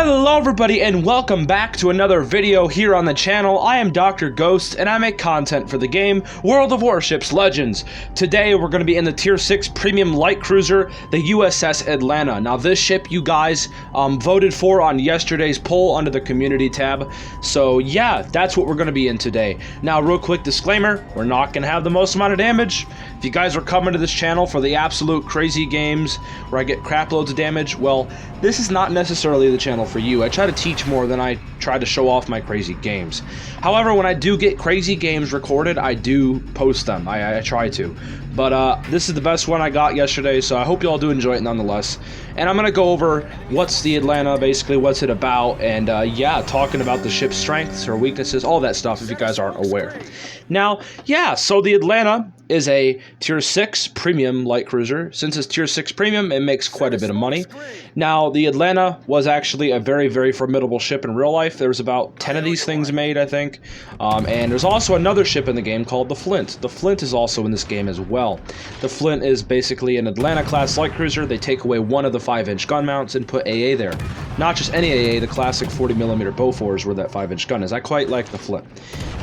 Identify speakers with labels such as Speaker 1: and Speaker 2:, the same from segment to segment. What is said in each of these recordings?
Speaker 1: Hello everybody and welcome back to another video here on the channel. I am Dr. Ghost and I make content for the game World of Warships Legends. Today we're going to be in the Tier 6 Premium Light Cruiser, the USS Atlanta. Now this ship you guys voted for on yesterday's poll under the community tab. So yeah, that's what we're going to be in today. Now real quick disclaimer, we're not going to have the most amount of damage. If you guys are coming to this channel for the absolute crazy games where I get crap loads of damage, well, this is not necessarily the channel for you. I try to teach more than I try to show off my crazy games. However, when I do get crazy games recorded, I do post them. I try to. But this is the best one I got yesterday, so I hope you all do enjoy it nonetheless. And I'm going to go over what's the Atlanta, basically, what's it about, and yeah, talking about the ship's strengths or weaknesses, all that stuff if you guys aren't aware. Now, yeah, so the Atlanta is a Tier 6 Premium Light Cruiser. Since it's Tier 6 Premium, it makes quite a bit of money. Now, the Atlanta was actually a very, very formidable ship in real life. There's about 10 of these things made, I think. And there's also another ship in the game called the Flint. The Flint is also in this game as well. The Flint is basically an Atlanta-class light cruiser. They take away one of the 5-inch gun mounts and put AA there. Not just any AA, the classic 40mm Bofors where that 5-inch gun is. I quite like the Flint.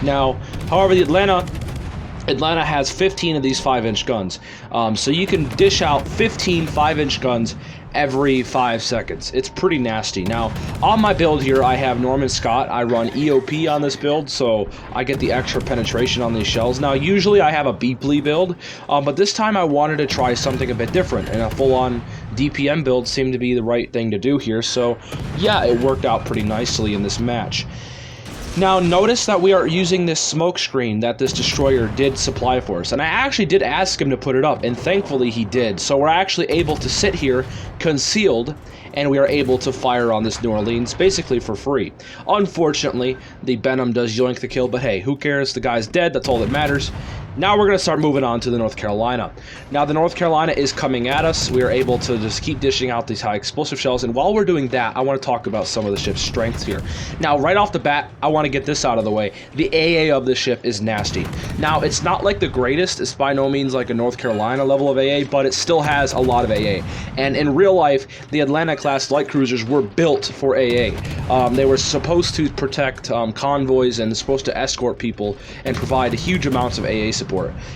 Speaker 1: Now, however, the Atlanta has 15 of these 5-inch guns. So you can dish out 15 5-inch guns every 5 seconds. It's pretty nasty. Now, on my build here, I have Norman Scott. I run EOP on this build, so I get the extra penetration on these shells. Now, usually I have a Beepley build, but this time I wanted to try something a bit different, and a full-on DPM build seemed to be the right thing to do here, so yeah, it worked out pretty nicely in this match. Now, notice that we are using this smoke screen that this destroyer did supply for us, and I actually did ask him to put it up, and thankfully he did. So we're actually able to sit here concealed, and we are able to fire on this New Orleans basically for free. Unfortunately, the Benham does yoink the kill, but hey, who cares? The guy's dead, that's all that matters. Now we're going to start moving on to the North Carolina. Now the North Carolina is coming at us. We are able to just keep dishing out these high explosive shells, and while we're doing that, I want to talk about some of the ship's strengths here. Now right off the bat, I want to get this out of the way. The AA of this ship is nasty. Now it's not like the greatest, it's by no means like a North Carolina level of AA, but it still has a lot of AA. And in real life, the Atlanta class light cruisers were built for AA. They were supposed to protect convoys and supposed to escort people and provide huge amounts of AA support.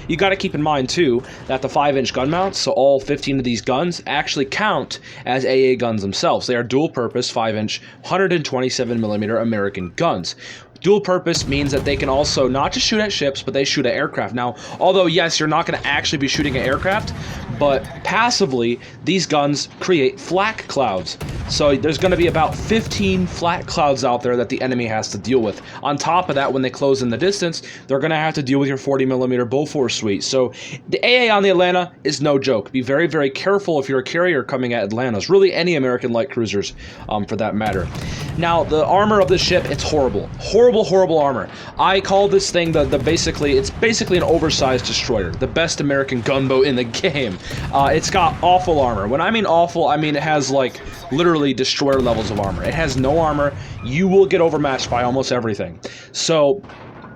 Speaker 1: You got to keep in mind too that the 5-inch gun mounts, so all 15 of these guns, actually count as AA guns themselves. They are dual purpose 5-inch 127mm American guns. Dual purpose means that they can also not just shoot at ships, but they shoot at aircraft. Now, although yes, you're not going to actually be shooting at aircraft, but passively, these guns create flak clouds. So there's going to be about 15 flak clouds out there that the enemy has to deal with. On top of that, when they close in the distance, they're going to have to deal with your 40mm Bofors suite. So the AA on the Atlanta is no joke. Be very, very careful if you're a carrier coming at Atlantas. Really, any American light cruisers, for that matter. Now, the armor of the ship, it's horrible. Horrible armor. I call this thing it's basically an oversized destroyer. The best American gunboat in the game. It's got awful armor. When I mean awful, I mean it has like literally destroyer levels of armor. It has no armor. You will get overmatched by almost everything. So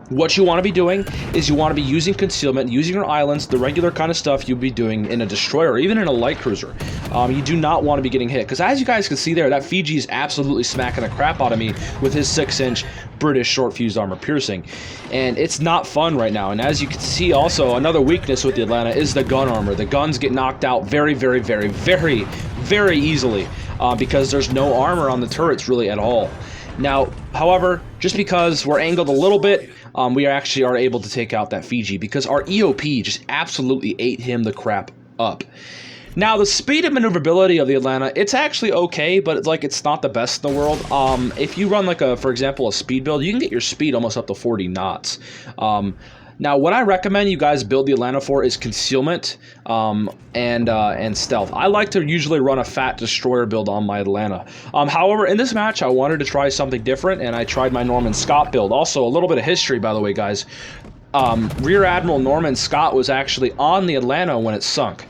Speaker 1: what you want to be doing is you want to be using concealment, using your islands, the regular kind of stuff you'd be doing in a destroyer or even in a light cruiser. You do not want to be getting hit, because as you guys can see there, that Fiji is absolutely smacking the crap out of me with his 6-inch British short fused armor piercing, and it's not fun right now. And as you can see also, another weakness with the Atlanta is the gun armor. The guns get knocked out very easily because there's no armor on the turrets really at all. Now, however, just because we're angled a little bit, we actually are able to take out that Fiji because our EOP just absolutely ate him the crap up. Now, the speed and maneuverability of the Atlanta, it's actually okay, but it's not the best in the world. If you run for example, a speed build, you can get your speed almost up to 40 knots. Now, what I recommend you guys build the Atlanta for is concealment and stealth. I like to usually run a fat destroyer build on my Atlanta. However, in this match, I wanted to try something different, and I tried my Norman Scott build. Also, a little bit of history, by the way, guys. Rear Admiral Norman Scott was actually on the Atlanta when it sunk.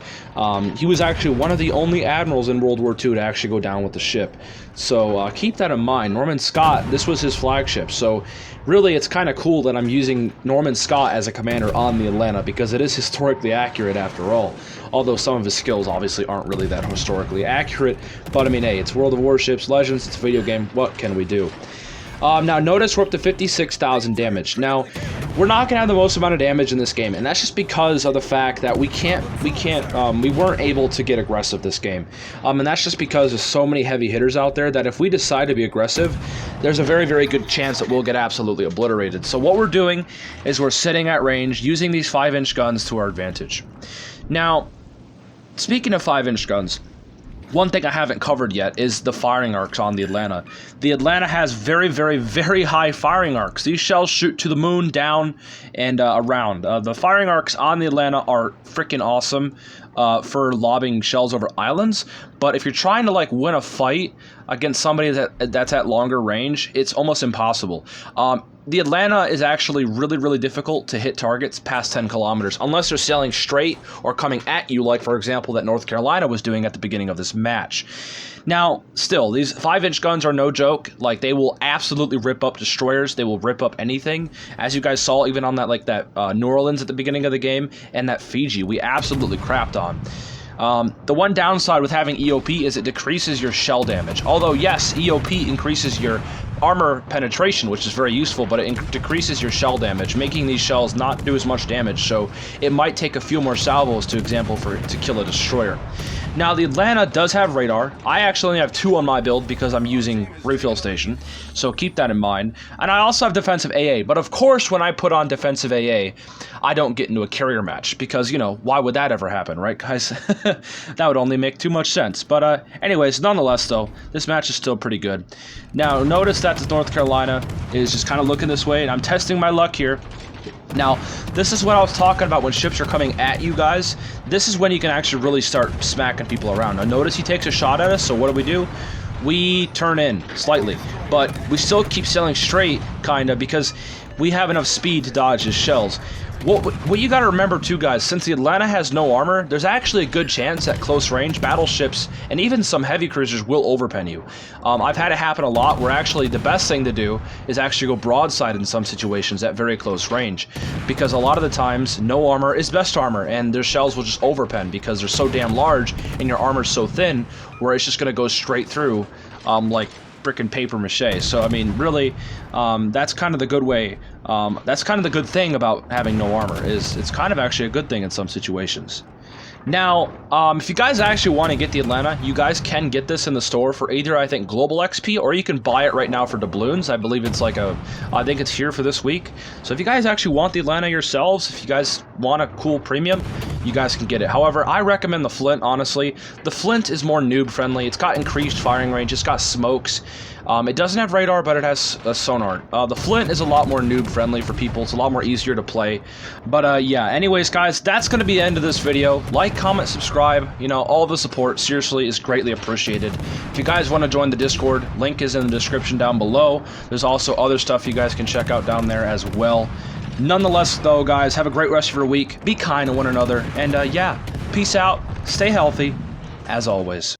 Speaker 1: He was actually one of the only admirals in World War II to actually go down with the ship. So keep that in mind. Norman Scott, this was his flagship. So really, it's kind of cool that I'm using Norman Scott as a commander on the Atlanta because it is historically accurate after all. although some of his skills obviously aren't really that historically accurate. But I mean, hey, it's World of Warships, Legends, it's a video game, what can we do? Now notice we're up to 56,000 damage. Now, we're not gonna have the most amount of damage in this game, and that's just because of the fact that we weren't able to get aggressive this game. And that's just because there's so many heavy hitters out there that if we decide to be aggressive, there's a very, very good chance that we'll get absolutely obliterated. So what we're doing is we're sitting at range, using these 5-inch guns to our advantage. Now, speaking of 5-inch guns, one thing I haven't covered yet is the firing arcs on the Atlanta. The Atlanta has very, very, very high firing arcs. These shells shoot to the moon, down, and around. The firing arcs on the Atlanta are freaking awesome for lobbing shells over islands, but if you're trying to like win a fight against somebody that's at longer range, it's almost impossible. The Atlanta is actually really, really difficult to hit targets past 10 kilometers, unless they're sailing straight or coming at you, like, for example, that North Carolina was doing at the beginning of this match. Now, still, these 5-inch guns are no joke. Like, they will absolutely rip up destroyers. They will rip up anything. As you guys saw, even on that, like, that New Orleans at the beginning of the game, and that Fiji, we absolutely crapped on. The one downside with having EOP is it decreases your shell damage. Although, yes, EOP increases your armor penetration, which is very useful, but it decreases your shell damage, making these shells not do as much damage, so it might take a few more salvos, to kill a destroyer. Now, the Atlanta does have radar. I actually only have 2 on my build because I'm using refill station, so keep that in mind. And I also have defensive AA, but of course when I put on defensive AA, I don't get into a carrier match, because, you know, why would that ever happen, right, guys? That would only make too much sense. But anyways, nonetheless, though, this match is still pretty good. Now, notice that the North Carolina is just kind of looking this way, and I'm testing my luck here. Now, this is what I was talking about when ships are coming at you guys. This is when you can actually really start smacking people around. Now, notice he takes a shot at us, so what do? We turn in slightly, but we still keep sailing straight, kind of, because we have enough speed to dodge his shells. What you got to remember too, guys, since the Atlanta has no armor, there's actually a good chance at close range battleships and even some heavy cruisers will overpen you. I've had it happen a lot where actually the best thing to do is actually go broadside in some situations at very close range, because a lot of the times no armor is best armor and their shells will just overpen because they're so damn large and your armor's so thin where it's just going to go straight through like freaking paper mache. So I mean, really, that's kind of the good way. That's kind of the good thing about having no armor, is it's kind of actually a good thing in some situations. Now, if you guys actually want to get the Atlanta, you guys can get this in the store for either, I think, Global XP, or you can buy it right now for doubloons. I believe it's like I think it's here for this week. So if you guys actually want the Atlanta yourselves, if you guys want a cool premium, you guys can get it. However, I recommend the Flint, honestly. The Flint is more noob friendly. It's got increased firing range. It's got smokes. It doesn't have radar, but it has a sonar. The Flint is a lot more noob friendly for people. It's a lot more easier to play. But yeah, anyways, guys, that's going to be the end of this video. Like, comment, subscribe. You know, all the support, seriously, is greatly appreciated. If you guys want to join the Discord, link is in the description down below. There's also other stuff you guys can check out down there as well. Nonetheless, though, guys, have a great rest of your week. Be kind to one another. And yeah, peace out. Stay healthy, as always.